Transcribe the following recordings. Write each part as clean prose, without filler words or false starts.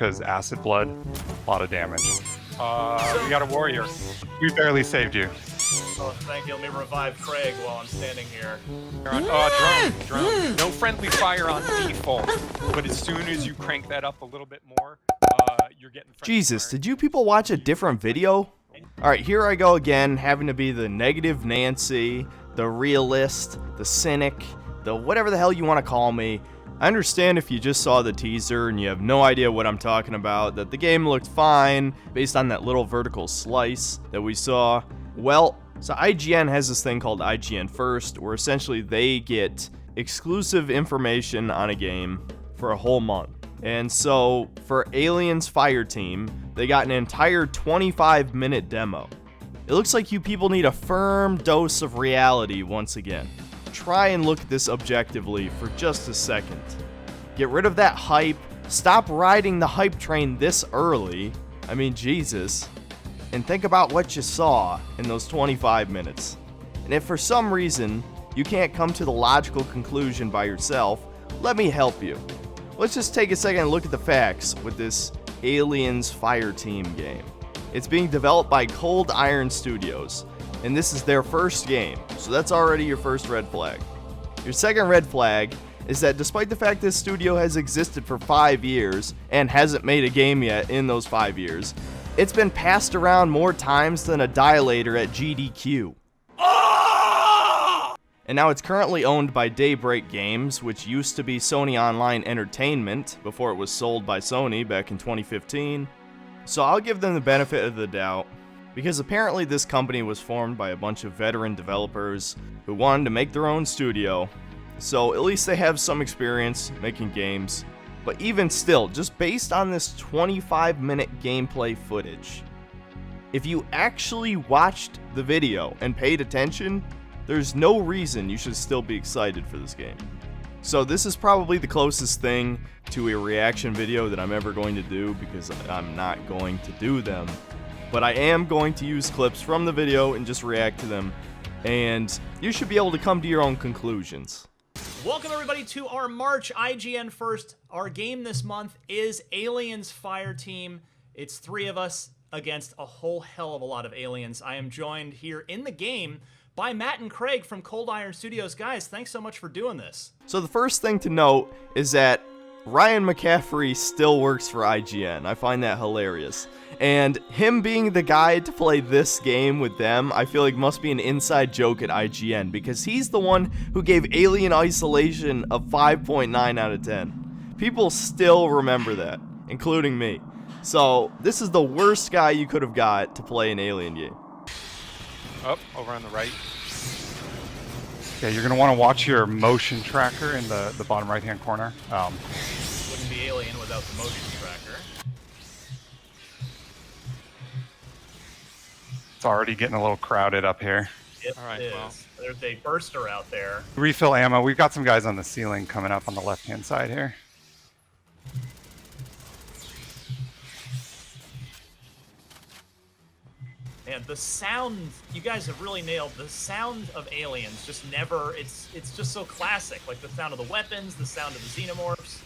because acid blood, a lot of damage. We got a warrior. We barely saved you. Oh, thank you. Let me revive Craig while I'm standing here. Drone. No friendly fire on default, but as soon as you crank that up a little bit more, you're getting friendly Jesus, fire. did you people watch a different video? Alright, here I go again, having to be the negative Nancy, the realist, the cynic, the whatever the hell you want to call me. I understand if you just saw the teaser and you have no idea what I'm talking about, that the game looked fine based on that little vertical slice that we saw. Well, so IGN has this thing called IGN First, where essentially they get exclusive information on a game for a whole month. And so for Aliens Fireteam, they got an entire 25-minute demo. It looks like you people need a firm dose of reality once again. Try and look at this objectively for just a second. Get rid of that hype. Stop riding the hype train this early. I mean, Jesus. And think about what you saw in those 25 minutes. And if for some reason you can't come to the logical conclusion by yourself, let me help you. Let's just take a second and look at the facts with this Aliens Fireteam game. It's being developed by Cold Iron Studios, and this is their first game, so that's already your first red flag. Your second red flag is that despite the fact this studio has existed for 5 years and hasn't made a game yet in those 5 years, it's been passed around more times than a dilator at GDQ. And now it's currently owned by Daybreak Games, which used to be Sony Online Entertainment before it was sold by Sony back in 2015. So I'll give them the benefit of the doubt, because apparently this company was formed by a bunch of veteran developers who wanted to make their own studio. So at least they have some experience making games. But even still, just based on this 25-minute gameplay footage, if you actually watched the video and paid attention, there's no reason you should still be excited for this game. So this is probably the closest thing to a reaction video that I'm ever going to do, because I'm not going to do them. But I am going to use clips from the video and just react to them, and you should be able to come to your own conclusions. Welcome everybody to our March IGN First. Our game this month is Aliens Fireteam. It's 3 of us against a whole hell of a lot of aliens. I am joined here in the game by Matt and Craig from Cold Iron Studios. Guys, thanks so much for doing this. So the first thing to note is that Ryan McCaffrey still works for IGN. I find that hilarious. And him being the guy to play this game with them, I feel like must be an inside joke at IGN, because he's the one who gave Alien Isolation a 5.9 out of 10. People still remember that, including me. So this is the worst guy you could have got to play an Alien game. Oh, over on the right. Yeah, you're going to want to watch your motion tracker in the bottom right-hand corner. Wouldn't be Alien without the motion tracker. It's already getting a little crowded up here. It All right, is. well. There's a burster out there. Refill ammo. We've got some guys on the ceiling coming up on the left-hand side here. And the sound, you guys have really nailed the sound of Aliens. Just never, it's just so classic. Like the sound of the weapons, the sound of the xenomorphs.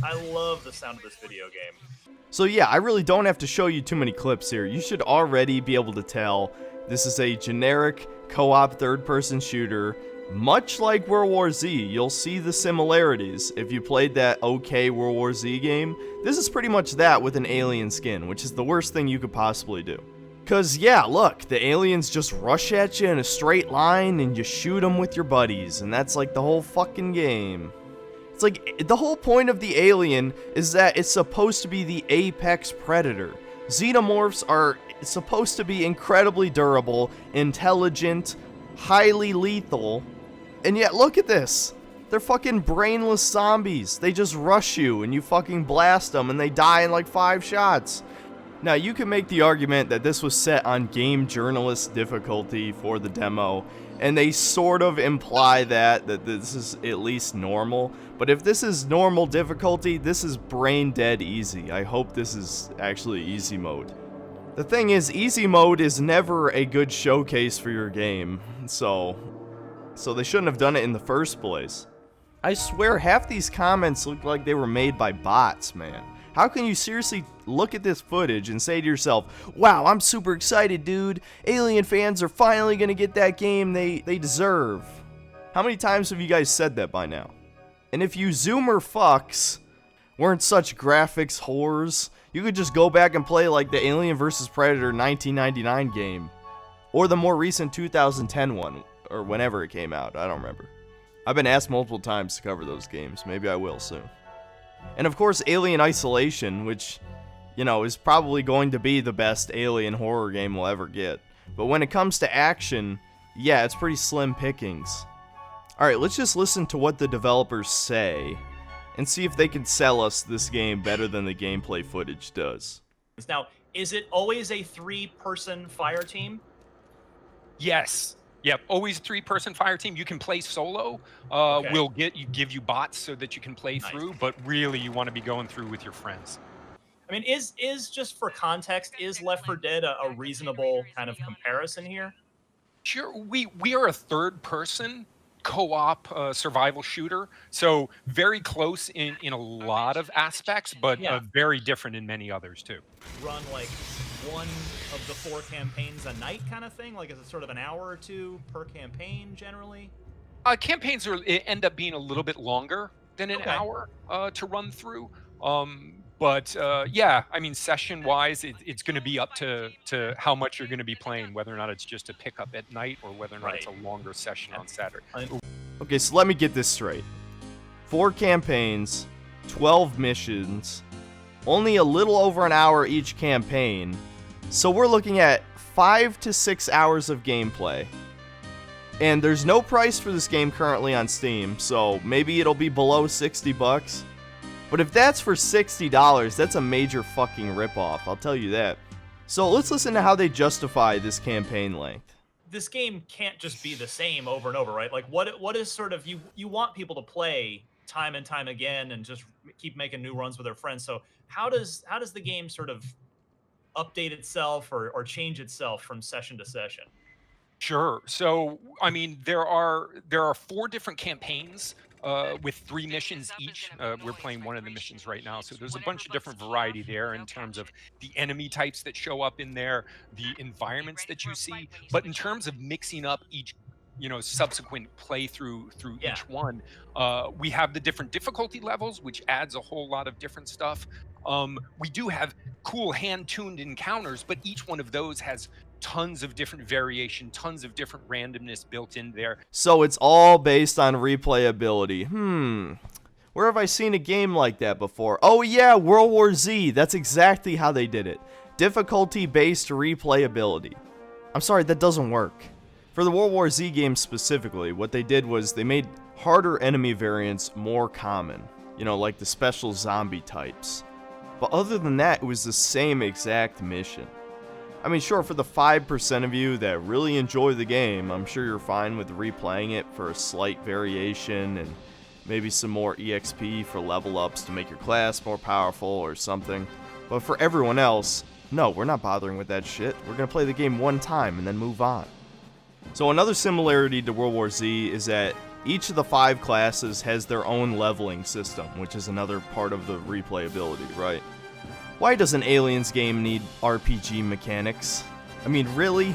I love the sound of this video game. So yeah, I really don't have to show you too many clips here. You should already be able to tell this is a generic co-op third-person shooter, much like World War Z. You'll see the similarities if you played that okay World War Z game. This is pretty much that with an alien skin, which is the worst thing you could possibly do. Cause yeah, look, the aliens just rush at you in a straight line and you shoot them with your buddies, and that's like the whole fucking game. It's like, the whole point of the alien is that it's supposed to be the apex predator. Xenomorphs are supposed to be incredibly durable, intelligent, highly lethal, and yet look at this. They're fucking brainless zombies. They just rush you and you fucking blast them and they die in like 5 shots. Now, you can make the argument that this was set on game journalist difficulty for the demo, and they sort of imply that this is at least normal. But if this is normal difficulty, this is brain dead easy. I hope this is actually easy mode. The thing is, easy mode is never a good showcase for your game, so they shouldn't have done it in the first place. I swear half these comments look like they were made by bots, man. How can you seriously look at this footage and say to yourself, wow, I'm super excited, dude. Alien fans are finally going to get that game they deserve. How many times have you guys said that by now? And if you Zoomer fucks weren't such graphics whores, you could just go back and play like the Alien vs. Predator 1999 game. Or the more recent 2010 one, or whenever it came out, I don't remember. I've been asked multiple times to cover those games, maybe I will soon. And of course Alien Isolation, which, you know, is probably going to be the best Alien horror game we'll ever get. But when it comes to action, yeah, it's pretty slim pickings. Alright, let's just listen to what the developers say, and see if they can sell us this game better than the gameplay footage does. Now, is it always a 3-person fire team? Yes. Yep. Always 3-person fire team. You can play solo. Okay. We'll give you bots so that you can play through, but really you want to be going through with your friends. I mean, is just for context, is Left 4 Dead a reasonable kind of comparison here? Sure. We are a 3rd-person co-op survival shooter, so very close in a lot of aspects, but very different in many others too. Run like one of the 4 campaigns a night kind of thing? Like, is it sort of an hour or 2 per campaign generally? Campaigns end up being a little bit longer than an hour to run through. But yeah, I mean, session-wise, it's going to be up to how much you're going to be playing, whether or not it's just a pickup at night or whether or not it's a longer session on Saturday. Okay, so let me get this straight. 4 campaigns, 12 missions, only a little over an hour each campaign. So we're looking at 5 to 6 hours of gameplay. And there's no price for this game currently on Steam, so maybe it'll be below $60. But if that's for $60, that's a major fucking ripoff, I'll tell you that. So let's listen to how they justify this campaign length. This game can't just be the same over and over, right? Like, what is sort of, you want people to play time and time again and just keep making new runs with their friends. So how does the game sort of update itself or change itself from session to session? Sure. So, I mean, there are 4 different campaigns with 3 missions each. We're playing one of the missions right now, so there's a bunch of different variety there in terms of the enemy types that show up in there, the environments that you see. But in terms of mixing up each, subsequent playthrough through each one, we have the different difficulty levels, which adds a whole lot of different stuff. We do have cool hand-tuned encounters, but each one of those has tons of different variation, tons of different randomness built in there. So it's all based on replayability. Where have I seen a game like that before? Oh yeah, World War Z. That's exactly how they did it. Difficulty-based replayability. I'm sorry, that doesn't work. For the World War Z game specifically, what they did was they made harder enemy variants more common. Like the special zombie types. But other than that, it was the same exact mission. I mean, sure, for the 5% of you that really enjoy the game, I'm sure you're fine with replaying it for a slight variation and maybe some more EXP for level ups to make your class more powerful or something. But for everyone else, no, we're not bothering with that shit. We're going to play the game one time and then move on. So another similarity to World War Z is that each of the 5 classes has their own leveling system, which is another part of the replayability, right? Why does an Aliens game need RPG mechanics? I mean, really?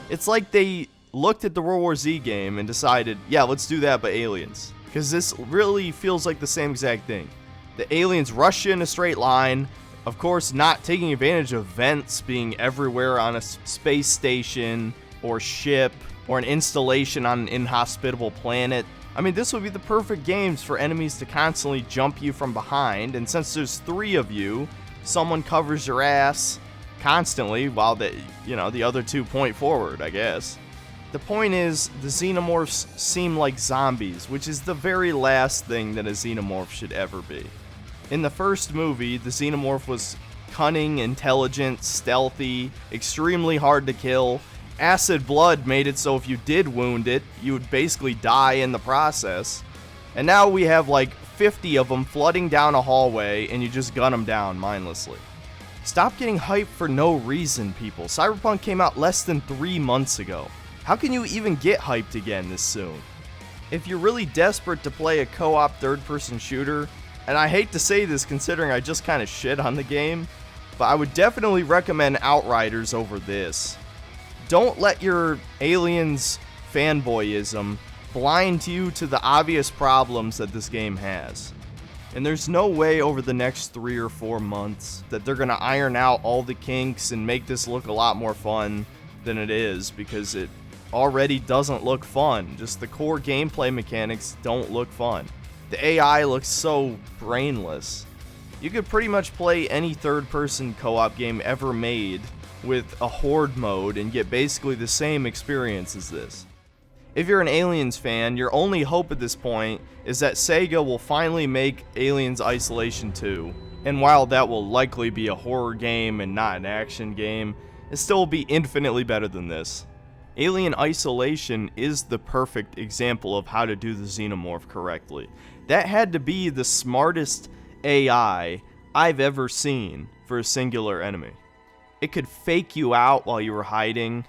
It's like they looked at the World War Z game and decided, yeah, let's do that, but Aliens. Because this really feels like the same exact thing. The aliens rush you in a straight line, of course not taking advantage of vents being everywhere on a space station, or ship, or an installation on an inhospitable planet. I mean, this would be the perfect games for enemies to constantly jump you from behind, and since there's 3 of you, someone covers your ass constantly while the other 2 point forward, I guess. The point is, the xenomorphs seem like zombies, which is the very last thing that a xenomorph should ever be. In the first movie, the xenomorph was cunning, intelligent, stealthy, extremely hard to kill. Acid blood made it so if you did wound it, you would basically die in the process. And now we have like 50 of them flooding down a hallway, and you just gun them down mindlessly. Stop getting hyped for no reason, people. Cyberpunk came out less than 3 months ago. How can you even get hyped again this soon? If you're really desperate to play a co-op third-person shooter, and I hate to say this considering I just kind of shit on the game, but I would definitely recommend Outriders over this. Don't let your Aliens fanboyism blind you to the obvious problems that this game has. And there's no way over the next 3 or 4 months that they're going to iron out all the kinks and make this look a lot more fun than it is, because it already doesn't look fun. Just the core gameplay mechanics don't look fun. The AI looks so brainless. You could pretty much play any third-person co-op game ever made with a horde mode and get basically the same experience as this. If you're an Aliens fan, your only hope at this point is that Sega will finally make Aliens Isolation 2. And while that will likely be a horror game and not an action game, it still will be infinitely better than this. Alien Isolation is the perfect example of how to do the Xenomorph correctly. That had to be the smartest AI I've ever seen for a singular enemy. It could fake you out while you were hiding,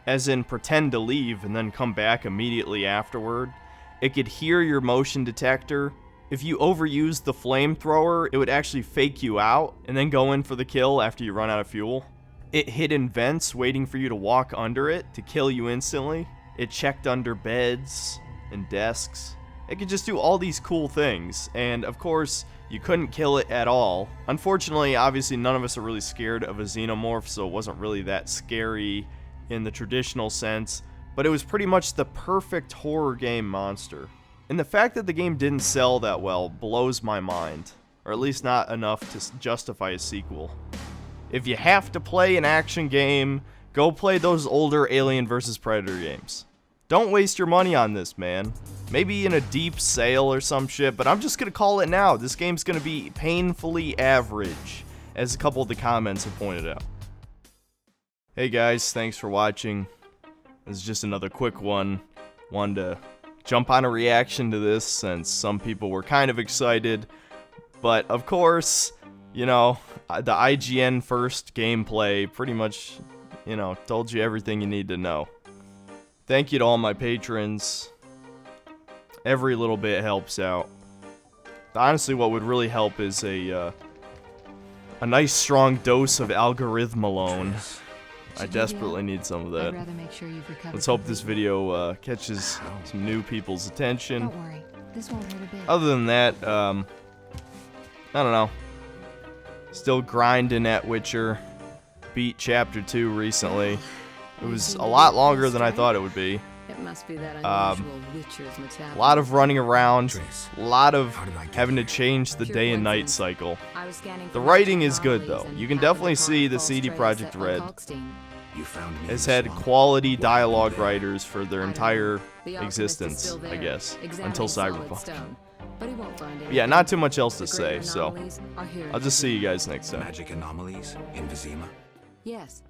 as in pretend to leave and then come back immediately afterward. It could hear your motion detector. If you overused the flamethrower, it would actually fake you out and then go in for the kill after you run out of fuel. It hid in vents waiting for you to walk under it to kill you instantly. It checked under beds and desks. It could just do all these cool things, and of course, you couldn't kill it at all. Unfortunately, obviously none of us are really scared of a Xenomorph, so it wasn't really that scary in the traditional sense, but it was pretty much the perfect horror game monster. And the fact that the game didn't sell that well blows my mind, or at least not enough to justify a sequel. If you have to play an action game, go play those older Alien vs. Predator games. Don't waste your money on this, man. Maybe in a deep sale or some shit, but I'm just gonna call it now. This game's gonna be painfully average, as a couple of the comments have pointed out. Hey guys, thanks for watching. This is just another quick one. Wanted to jump on a reaction to this since some people were kind of excited. But of course, you know, the IGN first gameplay pretty much, you know, told you everything you need to know. Thank you to all my patrons. Every little bit helps out. Honestly, what would really help is a nice strong dose of algorithm-alone. I desperately need some of that. Let's hope this video catches some new people's attention. Don't worry. This won't hurt a bit. Other than that, I don't know. Still grinding at Witcher. Beat Chapter 2 recently. It was a lot longer than I thought it would be. It must be that unusual Witcher's A metabolism. lot of running around. A lot of having to change the day and night cycle. I was scanning The for writing is Russian good anomalies though. and You can happened to definitely see the find CD false Projekt traces set Red by Kalkstein. You found me has in the had swamp. quality What dialogue happened there? writers for their I don't entire know. The alchemist is existence, still there, I guess, examining until solid Cyberpunk. stone, but he won't find But yeah, anything. not too much else to The say, greater so anomalies are here I'll in just see you Vizima. guys next time. Magic anomalies in Vizima? Yes,